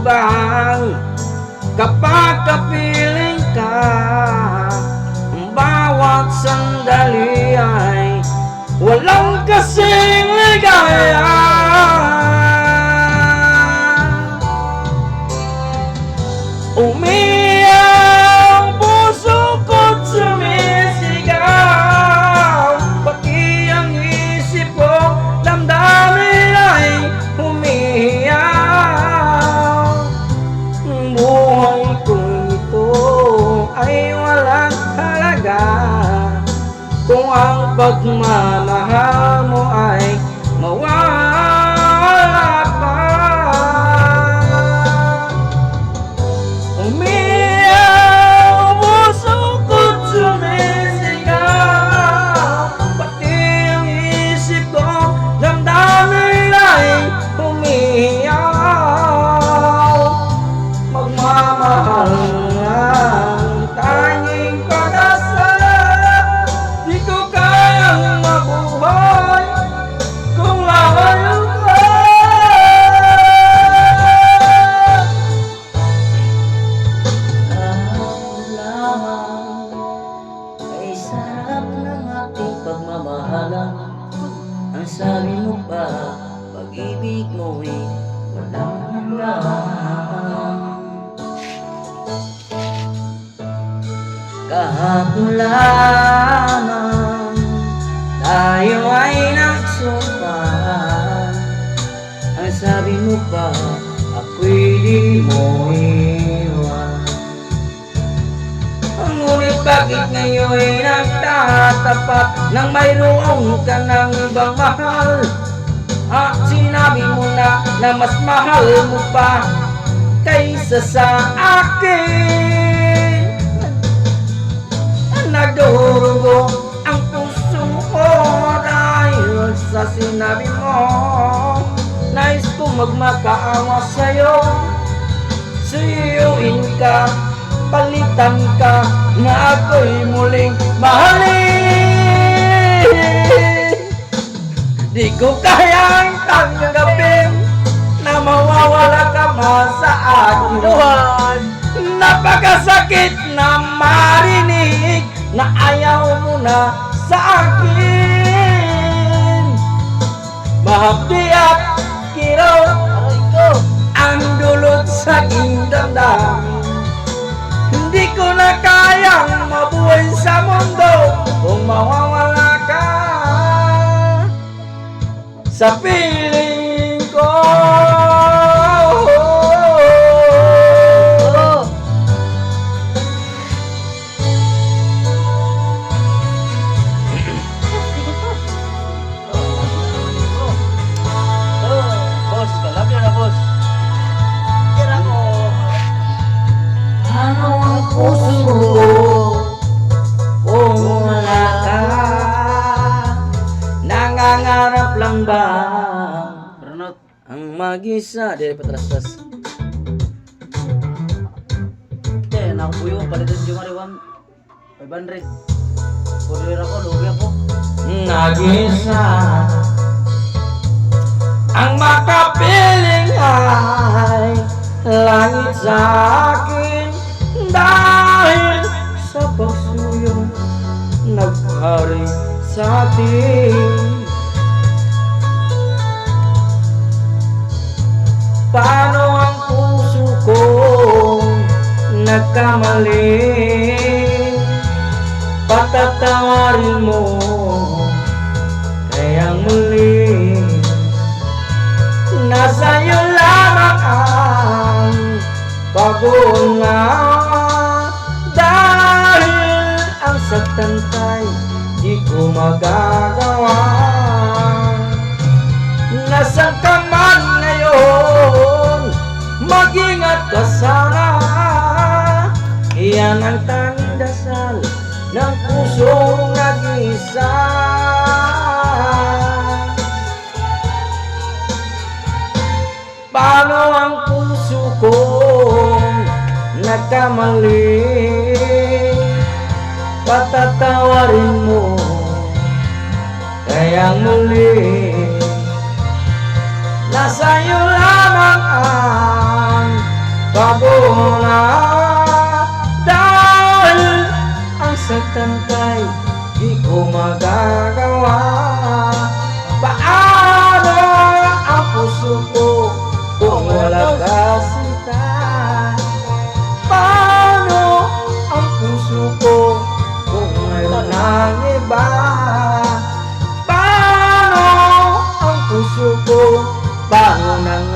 bang kapag kapiling ka, ang bawat sandali ay walang kasing ligaya? Umiyak puso ko't sumisigaw, pati ang isip ko, damdamin ay humihiyaw. Buhay ko ito ay walang halaga kung ang pagmamahal mo ay mawala pa. Umiyak puso ko't sumisigaw, pati ang isip ko, damdamin ay humihiyaw. Magmamahal ang tanging pag-asa, di ko kayang mabuhay kung lalayo ka. Kahapon lamang ay sarap ng ating pagmamahalan. Ang sabi mo pa, pag-ibig mo'y walang hanggan. Kahapon lamang tayo ay nagsumpaan. Ang sabi mo pa, ako'y di mo iwan. Ngunit bakit ngayon'y nagtatapat nang mayroong ka ng ibang mahal? At sinabi mo na mas mahal mo pa kaysa sa akin. Nagdurugo ang puso ko dahil sa sinabi mo. Nais ko magmakaawa sa'yo, suyuin ka, palitan ka, na ako'y muling mahalin. Di ko kayang tanggapin na mawawala ka ma sa akin. Napakasakit na marinig na ayaw mo na sa akin. Mahapdi at kiraw ang dulot sa aking damdamin. Hindi ko na kayang mabuhay sa mundo kung mawawala ka sa piling ko. Boss, kalabya na boss. Tira ko. Ano ang puso mo kung wala ka? Nangangarap lang ba Bernot, ang mag-isa? Di patrastas. nakupuyo palitan yung ariwan 500. Kurir ako, lugi ako. Nag-isa ang makapiling ay langit sa akin, dahil sa pagsuyo naghari sa atin. Paano ang puso ko nagkamali? Patatawarin mo kaya muli. Nasa iyo lamang ang pag-uuna, dahil ang saktan kay di ko magagawa. Nasaan ka man ngayon, mag-ingat ka sana. Iyan ang tanging dasal ng pusong nag-iisa. Paano ang puso ko nagkamali? Patatawarin mo kaya muli. Nasa iyo lamang ang Dahil ang saktan kay di ko magagawa. Paano ang puso ko kung wala ka sinta? Paano ang puso ko kung mayroon ng iba? Paano ang puso ko? Paano nang